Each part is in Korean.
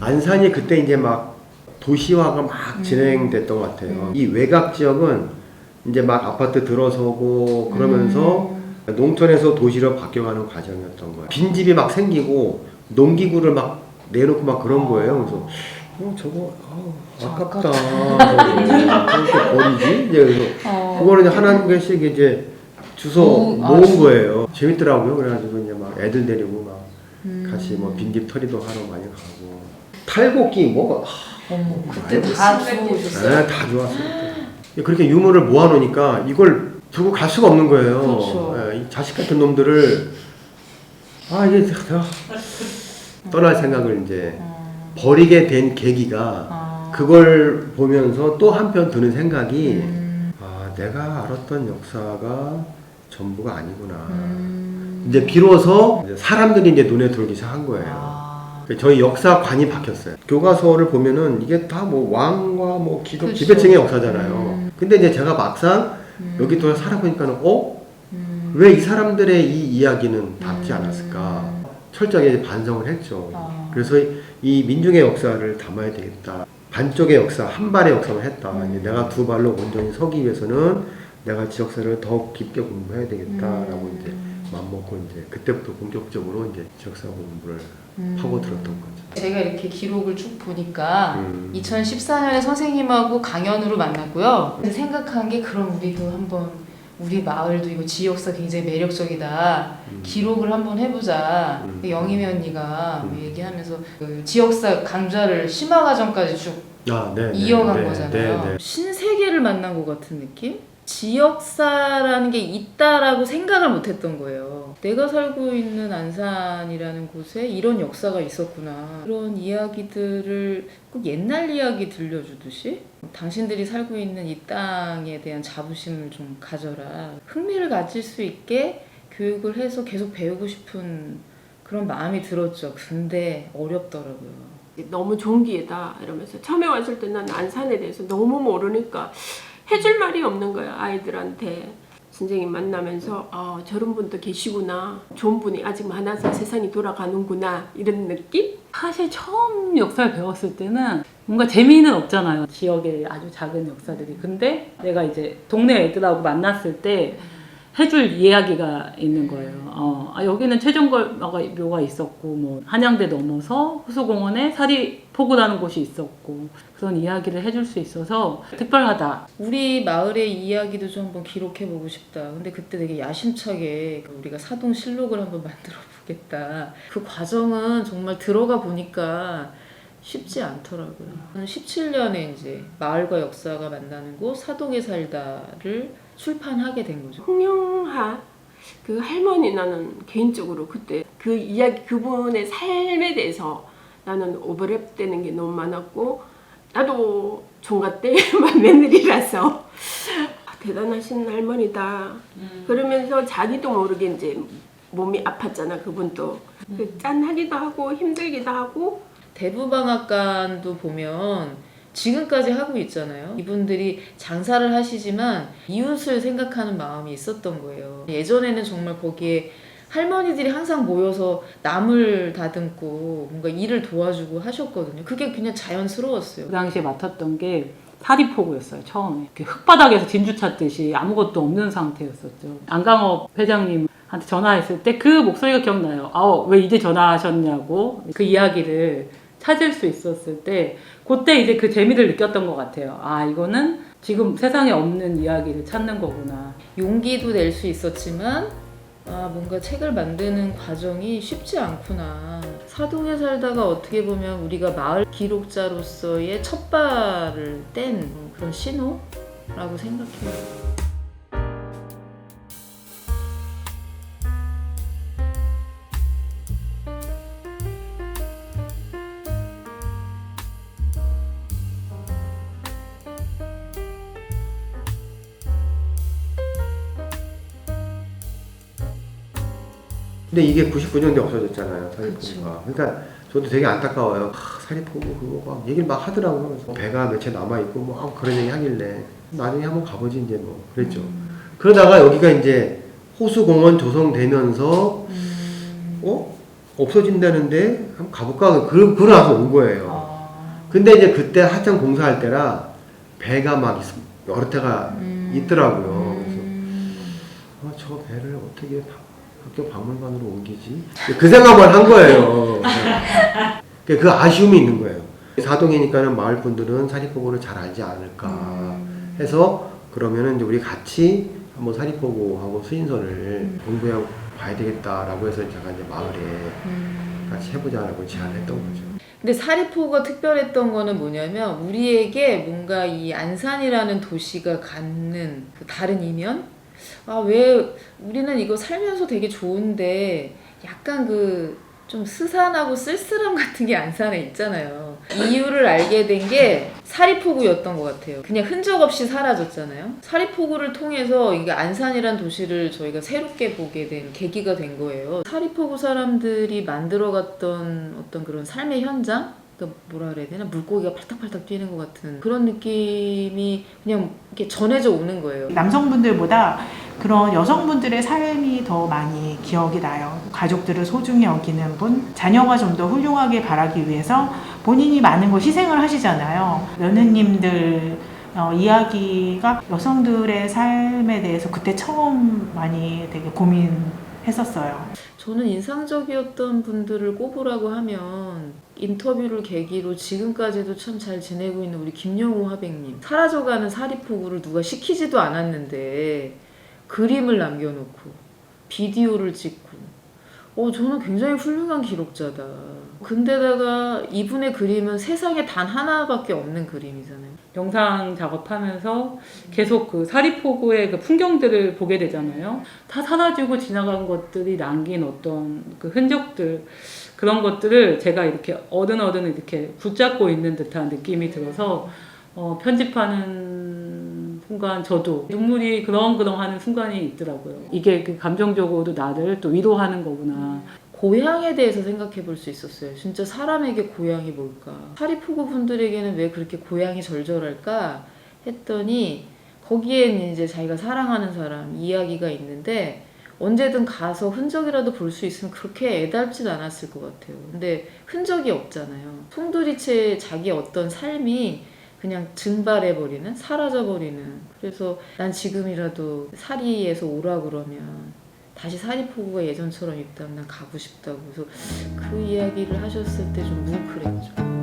안산이 그때 이제 막 도시화가 막 진행됐던 것 같아요. 이 외곽 지역은 이제 막 아파트 들어서고 그러면서 농촌에서 도시로 바뀌어가는 과정이었던 거예요. 빈집이 막 생기고 농기구를 막 내놓고 막 그런 거예요. 그래서 저거 아깝다. 저렇게 버리지? 이제 그래서 그거를 이제 하나 개씩 이제 주워 모은 거예요. 재밌더라고요. 그래가지고 이제 막 애들 데리고 막 같이 뭐 빈집 털이도 하러 많이 가고 탈곡기 뭐가 그때 다 주워오셨어요? 네, 다 좋았어요. 그렇게 유물을 모아놓으니까 이걸 두고 갈 수가 없는 거예요. 그렇죠. 네, 이 자식 같은 놈들을 이게 떠날 생각을 이제 버리게 된 계기가 그걸 보면서 또 한편 드는 생각이 내가 알았던 역사가 전부가 아니구나. 이제 비로소 이제 사람들이 이제 눈에 들어오기 시작한 거예요. 저희 역사관이 바뀌었어요. 교과서를 보면은 이게 다 뭐 왕과 뭐 기독 그렇죠. 지배층의 역사잖아요. 근데 이제 제가 막상 여기 또 살아보니까는 왜 이 사람들의 이 이야기는 닿지 않았을까? 철저하게 반성을 했죠. 그래서 이 민중의 역사를 담아야 되겠다. 반쪽의 역사, 한 발의 역사만 했다. 이제 내가 두 발로 온전히 서기 위해서는 내가 지역사를 더 깊게 공부해야 되겠다라고 이제 마음먹고 이제 그때부터 본격적으로 이제 지역사 공부를 파고들었던 거죠. 제가 이렇게 기록을 쭉 보니까 2014년에 선생님하고 강연으로 만났고요. 생각한 게 그럼 우리도 한번 우리 마을도 이거 지역사 굉장히 매력적이다. 기록을 한번 해보자. 영임이 언니가 얘기하면서 그 지역사 강좌를 심화과정까지 쭉 이어간 거잖아요. 신세계를 만난 것 같은 느낌? 지역사라는 게 있다라고 생각을 못했던 거예요. 내가 살고 있는 안산이라는 곳에 이런 역사가 있었구나. 그런 이야기들을 꼭 옛날 이야기 들려주듯이 당신들이 살고 있는 이 땅에 대한 자부심을 좀 가져라. 흥미를 가질 수 있게 교육을 해서 계속 배우고 싶은 그런 마음이 들었죠. 근데 어렵더라고요. 너무 좋은 기회다 이러면서 처음에 왔을 때 난 안산에 대해서 너무 모르니까 해줄 말이 없는 거야. 아이들한테 선생님 만나면서 저런 분도 계시구나, 좋은 분이 아직 많아서 세상이 돌아가는구나, 이런 느낌? 사실 처음 역사를 배웠을 때는 뭔가 재미는 없잖아요. 지역의 아주 작은 역사들이. 근데 내가 이제 동네 애들하고 만났을 때 해줄 이야기가 있는 거예요. 여기는 최종걸묘가 있었고, 뭐 한양대 넘어서 호수공원에 사리포구라는 곳이 있었고, 그런 이야기를 해줄 수 있어서 특별하다. 우리 마을의 이야기도 좀 한번 기록해보고 싶다. 근데 그때 되게 야심차게 우리가 사동실록을 한번 만들어 보겠다. 그 과정은 정말 들어가 보니까 쉽지 않더라고요. 17년에 이제 마을과 역사가 만나는 곳 사동에 살다를 출판하게 된 거죠. 홍영하 그 할머니, 나는 개인적으로 그때 그 이야기, 그분의 삶에 대해서 나는 오버랩되는 게 너무 많았고, 나도 종가 때 며느리라서 대단하신 할머니다. 그러면서 자기도 모르게 이제 몸이 아팠잖아. 그분도 짠하기도 하고 힘들기도 하고. 대부방앗간도 보면 지금까지 하고 있잖아요. 이분들이 장사를 하시지만 이웃을 생각하는 마음이 있었던 거예요. 예전에는 정말 거기에 할머니들이 항상 모여서 나물 다듬고 뭔가 일을 도와주고 하셨거든요. 그게 그냥 자연스러웠어요. 그 당시에 맡았던 게 사리포구였어요. 처음에 흙바닥에서 진주 찾듯이 아무것도 없는 상태였었죠. 안강업 회장님한테 전화했을 때 그 목소리가 기억나요. 왜 이제 전화하셨냐고. 그 이야기를 찾을 수 있었을 때 그때 이제 그 재미를 느꼈던 것 같아요. 이거는 지금 세상에 없는 이야기를 찾는 거구나. 용기도 낼 수 있었지만 뭔가 책을 만드는 과정이 쉽지 않구나. 사동에 살다가 어떻게 보면 우리가 마을 기록자로서의 첫 발을 뗀 그런 신호라고 생각해요. 근데 이게 99년도에 없어졌잖아요, 사리포구가. 그러니까 저도 되게 안타까워요. 사리포구 그거 막 얘기를 막 하더라고요. 그래서 배가 몇 채 남아있고 뭐 그런 얘기 하길래 나중에 한번 가보지 이제 뭐 그랬죠. 그러다가 여기가 이제 호수공원 조성되면서 없어진다는데 한번 가볼까? 그러고 나서 온 거예요. 근데 이제 그때 한참 공사할 때라 배가 막 여러 대가 있더라고요. 그래서 저 배를 어떻게 학교 박물관으로 옮기지? 그 생각을 한 거예요. 그 아쉬움이 있는 거예요. 사동이니까는 마을 분들은 사립포구를 잘 알지 않을까 해서 그러면은 이제 우리 같이 한번 사립포구하고 수인선을 공부해 봐야 되겠다라고 해서 제가 이제 마을에 같이 해보자라고 제안을 했던 거죠. 근데 사립포구가 특별했던 거는 뭐냐면 우리에게 뭔가 이 안산이라는 도시가 갖는 그 다른 이면? 아, 왜 우리는 이거 살면서 되게 좋은데 약간 그 좀 스산하고 쓸쓸함 같은 게 안산에 있잖아요. 이유를 알게 된 게 사립포구였던 것 같아요. 그냥 흔적 없이 사라졌잖아요. 사립포구를 통해서 이게 안산이란 도시를 저희가 새롭게 보게 된 계기가 된 거예요. 사립포구 사람들이 만들어갔던 어떤 그런 삶의 현장? 그러니까 뭐라 그래야 되나? 물고기가 팔딱팔딱 뛰는 것 같은 그런 느낌이 그냥 이렇게 전해져 오는 거예요. 남성분들보다 그런 여성분들의 삶이 더 많이 기억이 나요. 가족들을 소중히 여기는 분, 자녀가 좀 더 훌륭하게 바라기 위해서 본인이 많은 걸 희생을 하시잖아요. 며느님들 이야기가 여성들의 삶에 대해서 그때 처음 많이 되게 고민했었어요. 저는 인상적이었던 분들을 꼽으라고 하면 인터뷰를 계기로 지금까지도 참 잘 지내고 있는 우리 김영우 화백님. 사라져가는 사립포구를 누가 시키지도 않았는데 그림을 남겨놓고 비디오를 찍고 저는 굉장히 훌륭한 기록자다. 근데다가 이분의 그림은 세상에 단 하나밖에 없는 그림이잖아요. 영상 작업하면서 계속 그 사립포구의 그 풍경들을 보게 되잖아요. 다 사라지고 지나간 것들이 남긴 어떤 그 흔적들, 그런 것들을 제가 이렇게 어든 이렇게 붙잡고 있는 듯한 느낌이 들어서 편집하는 순간 저도 눈물이 그렁그렁 하는 순간이 있더라고요. 이게 그 감정적으로도 나를 또 위로하는 거구나. 고향에 대해서 생각해 볼 수 있었어요. 진짜 사람에게 고향이 뭘까? 사립포구 분들에게는 왜 그렇게 고향이 절절할까? 했더니 거기에는 이제 자기가 사랑하는 사람 이야기가 있는데 언제든 가서 흔적이라도 볼 수 있으면 그렇게 애달진 않았을 것 같아요. 근데 흔적이 없잖아요. 송두리째 자기 어떤 삶이 그냥 증발해버리는, 사라져버리는. 그래서 난 지금이라도 사리에서 오라 그러면 다시 사립포구가 예전처럼 있다면 난 가고 싶다고. 그래서 그 이야기를 하셨을 때 좀 뭉클했죠.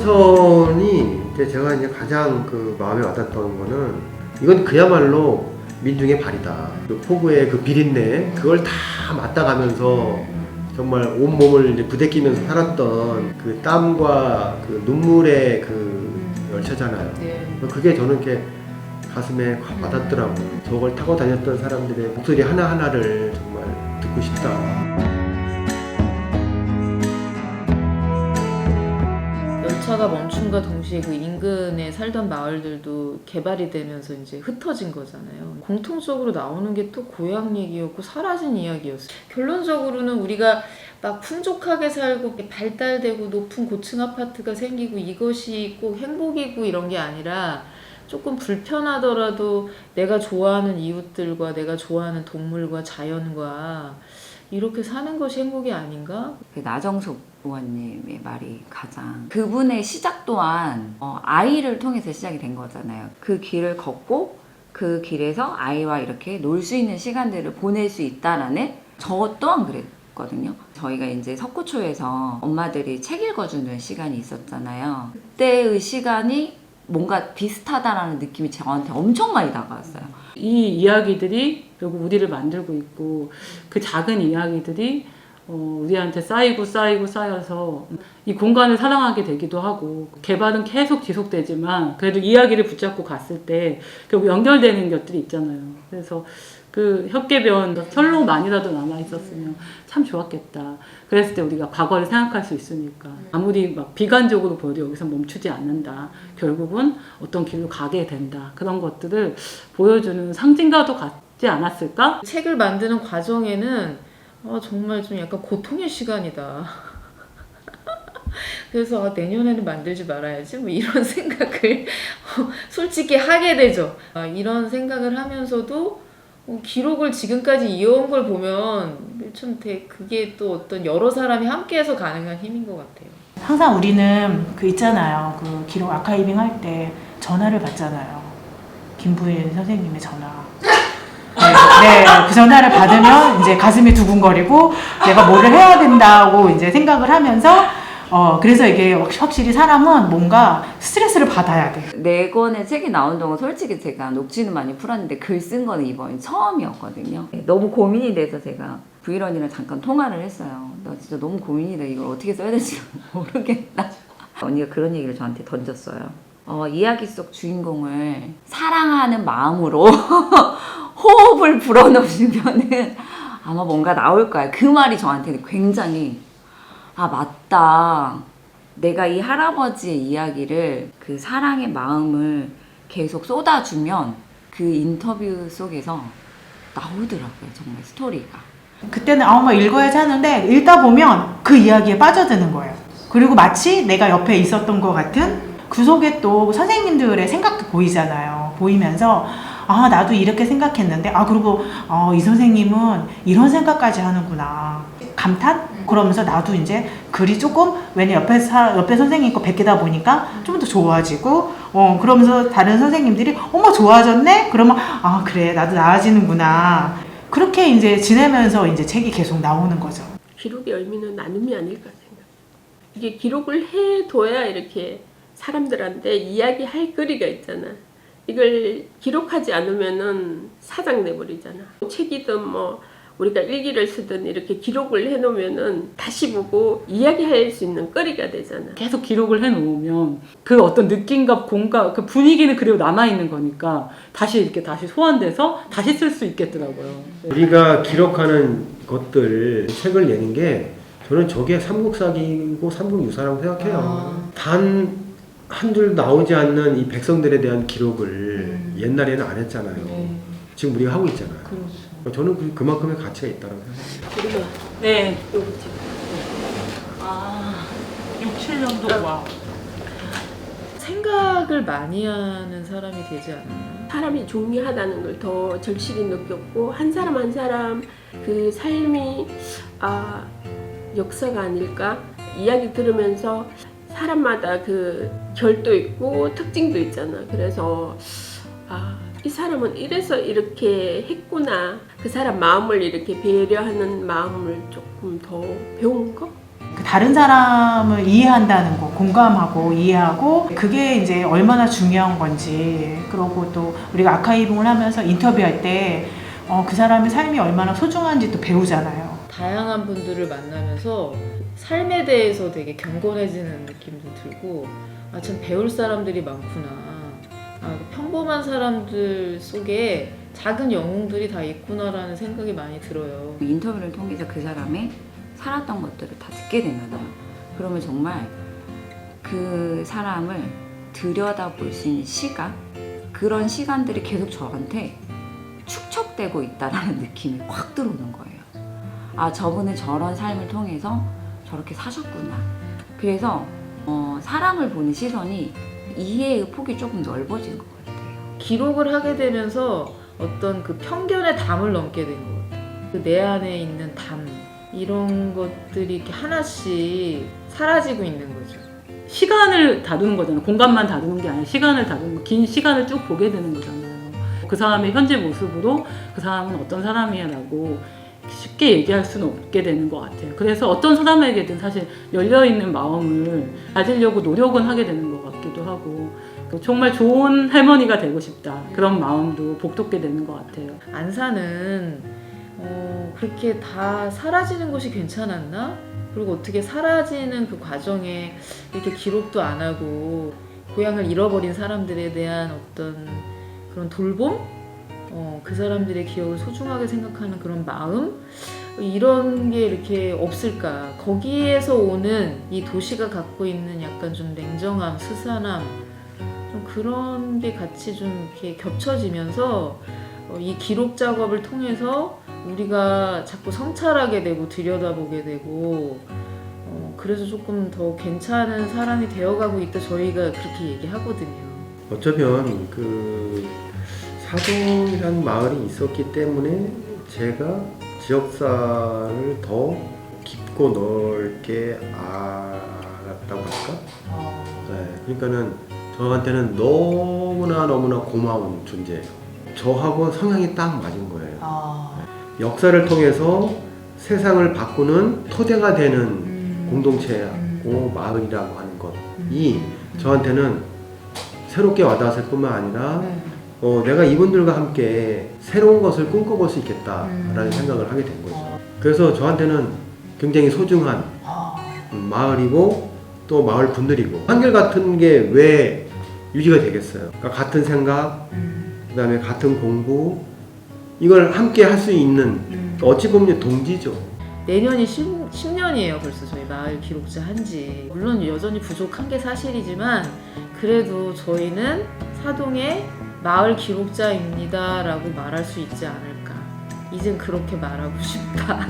수인선이 이제 제가 이제 가장 그 마음에 와닿던 거는 이건 그야말로 민중의 발이다. 그 포구의 그 비린내 그걸 다 맡아가면서 정말 온 몸을 이제 부대끼면서 살았던 그 땀과 그 눈물의 그 열차잖아요. 네. 그게 저는 이렇게 가슴에 확 와닿더라고요. 저걸 타고 다녔던 사람들의 목소리 하나하나를 정말 듣고 싶다. 열차가 멈춤과 동시에 그 인근에 살던 마을들도 개발이 되면서 이제 흩어진 거잖아요. 공통적으로 나오는 게 또 고향 얘기였고 사라진 이야기였어요. 결론적으로는 우리가 막 풍족하게 살고 발달되고 높은 고층 아파트가 생기고 이것이 꼭 행복이고 이런 게 아니라 조금 불편하더라도 내가 좋아하는 이웃들과 내가 좋아하는 동물과 자연과 이렇게 사는 것이 행복이 아닌가? 그 나정숙 의원님의 말이 가장 그분의 시작 또한 아이를 통해서 시작이 된 거잖아요. 그 길을 걷고 그 길에서 아이와 이렇게 놀 수 있는 시간들을 보낼 수 있다라는 저 또한 그랬거든요. 저희가 이제 석구초에서 엄마들이 책 읽어주는 시간이 있었잖아요. 그때의 시간이 뭔가 비슷하다라는 느낌이 저한테 엄청 많이 다가왔어요. 이 이야기들이 결국 우리를 만들고 있고 그 작은 이야기들이 우리한테 쌓여서 이 공간을 사랑하게 되기도 하고 개발은 계속 지속되지만 그래도 이야기를 붙잡고 갔을 때 결국 연결되는 것들이 있잖아요. 그래서 그 혓개변 철로만이라도 남아있었으면 참 좋았겠다. 그랬을 때 우리가 과거를 생각할 수 있으니까 아무리 막 비관적으로 보여도 여기서 멈추지 않는다. 결국은 어떤 길로 가게 된다. 그런 것들을 보여주는 상징과도 같지 않았을까? 책을 만드는 과정에는 정말 좀 약간 고통의 시간이다. 그래서 내년에는 만들지 말아야지 뭐 이런 생각을 솔직히 하게 되죠. 이런 생각을 하면서도 기록을 지금까지 이어온 걸 보면 참 그게 또 어떤 여러 사람이 함께해서 가능한 힘인 것 같아요. 항상 우리는 그 있잖아요. 그 기록 아카이빙 할 때 전화를 받잖아요. 김부인 선생님의 전화. 네, 그 전화를 받으면 이제 가슴이 두근거리고 내가 뭐를 해야 된다고 이제 생각을 하면서 그래서 이게 확실히 사람은 뭔가 스트레스를 받아야 돼. 4권의 책이 나온 동안 솔직히 제가 녹취는 많이 풀었는데 글 쓴 거는 이번이 처음이었거든요. 너무 고민이 돼서 제가 브이런이랑 잠깐 통화를 했어요. 나 진짜 너무 고민이 돼. 이걸 어떻게 써야 될지 모르겠다. 언니가 그런 얘기를 저한테 던졌어요. 이야기 속 주인공을 사랑하는 마음으로 호흡을 불어넣으시면은 아마 뭔가 나올 거야. 그 말이 저한테는 굉장히 맞다. 내가 이 할아버지의 이야기를 그 사랑의 마음을 계속 쏟아주면 그 인터뷰 속에서 나오더라고요. 정말 스토리가. 그때는 뭐 읽어야지 하는데 읽다 보면 그 이야기에 빠져드는 거예요. 그리고 마치 내가 옆에 있었던 것 같은 그 속에 또 선생님들의 생각도 보이잖아요. 보이면서 나도 이렇게 생각했는데 그리고 이 선생님은 이런 생각까지 하는구나. 감탄? 그러면서 나도 이제 글이 조금 왜냐 옆에 선생님 거 베끼다 보니까 좀 더 좋아지고 그러면서 다른 선생님들이 어머 좋아졌네? 그러면 그래 나도 나아지는구나. 그렇게 이제 지내면서 이제 책이 계속 나오는 거죠. 기록의 의미는 나눔이 아닐까 생각. 이게 기록을 해둬야 이렇게 사람들한테 이야기할 거리가 있잖아. 이걸 기록하지 않으면은 사장돼 버리잖아. 책이든 뭐 우리가 일기를 쓰든 이렇게 기록을 해놓으면은 다시 보고 이야기할 수 있는 거리가 되잖아. 계속 기록을 해놓으면 그 어떤 느낌과 공감, 그 분위기는 그대로 남아있는 거니까 다시 소환돼서 다시 쓸 수 있겠더라고요. 우리가 기록하는 것들 책을 내는 게 저는 저게 삼국사기고 삼국유사라고 생각해요. 단 한 줄 나오지 않는 이 백성들에 대한 기록을 옛날에는 안 했잖아요. 지금 우리가 하고 있잖아요. 그렇죠. 저는 그만큼의 가치가 있다고 생각합니다. 그리고 네. 요거 책. 6, 7년도 와. 생각을 많이 하는 사람이 되지 않나요? 사람이 중요하다는 걸 더 절실히 느꼈고 한 사람 한 사람 그 삶이 역사가 아닐까? 이야기 들으면서 사람마다 그 결도 있고 특징도 있잖아. 그래서 이 사람은 이래서 이렇게 했구나. 그 사람 마음을 이렇게 배려하는 마음을 조금 더 배운 거? 다른 사람을 이해한다는 거, 공감하고 이해하고 그게 이제 얼마나 중요한 건지. 그리고 또 우리가 아카이빙을 하면서 인터뷰할 때 그 사람의 삶이 얼마나 소중한지 또 배우잖아요. 다양한 분들을 만나면서 삶에 대해서 되게 경건해지는 느낌도 들고 참 배울 사람들이 많구나. 평범한 사람들 속에 작은 영웅들이 다 있구나라는 생각이 많이 들어요. 인터뷰를 통해서 그 사람의 살았던 것들을 다 듣게 되잖아요. 그러면 정말 그 사람을 들여다볼 수 있는 시간, 그런 시간들이 계속 저한테 축적되고 있다라는 느낌이 확 들어오는 거예요. 저분은 저런 삶을 통해서 저렇게 사셨구나. 그래서 사람을 보는 시선이 이해의 폭이 조금 넓어진 것 같아요. 기록을 하게 되면서 어떤 그 편견의 담을 넘게 된 것 같아요. 그 내 안에 있는 담, 이런 것들이 이렇게 하나씩 사라지고 있는 거죠. 시간을 다루는 거잖아요. 공간만 다루는 게 아니라 시간을 다루는 거, 긴 시간을 쭉 보게 되는 거잖아요. 그 사람의 현재 모습으로 그 사람은 어떤 사람이야라고 쉽게 얘기할 수는 없게 되는 것 같아요. 그래서 어떤 사람에게든 사실 열려있는 마음을 가지려고 노력은 하게 되는 것 같기도 하고 정말 좋은 할머니가 되고 싶다. 그런 마음도 복돋게 되는 것 같아요. 안사는 그렇게 다 사라지는 것이 괜찮았나? 그리고 어떻게 사라지는 그 과정에 이렇게 기록도 안 하고 고향을 잃어버린 사람들에 대한 어떤 그런 돌봄? 그 사람들의 기억을 소중하게 생각하는 그런 마음? 이런 게 이렇게 없을까? 거기에서 오는 이 도시가 갖고 있는 약간 좀 냉정함, 스산함, 좀 그런 게 같이 좀 이렇게 겹쳐지면서 이 기록 작업을 통해서 우리가 자꾸 성찰하게 되고 들여다보게 되고 그래서 조금 더 괜찮은 사람이 되어가고 있다 저희가 그렇게 얘기하거든요. 어쩌면 그 사동이라는 마을이 있었기 때문에 제가 지역사를 더 깊고 넓게 알았다고 할까? 네, 그러니까는 저한테는 너무나 고마운 존재예요. 저하고 성향이 딱 맞은 거예요. 역사를 통해서 세상을 바꾸는 토대가 되는 공동체고 마을이라고 하는 것이 저한테는 새롭게 와닿았을 뿐만 아니라 내가 이분들과 함께 새로운 것을 꿈꿔볼 수 있겠다라는 생각을 하게 된 거죠. 그래서 저한테는 굉장히 소중한 마을이고 또 마을 분들이고 한결같은 게 왜 유지가 되겠어요. 그러니까 같은 생각, 그 다음에 같은 공부 이걸 함께 할 수 있는 어찌 보면 동지죠. 내년이 10년이에요 벌써 저희 마을 기록자 한지. 물론 여전히 부족한 게 사실이지만 그래도 저희는 사동의 마을 기록자입니다 라고 말할 수 있지 않을까. 이젠 그렇게 말하고 싶다.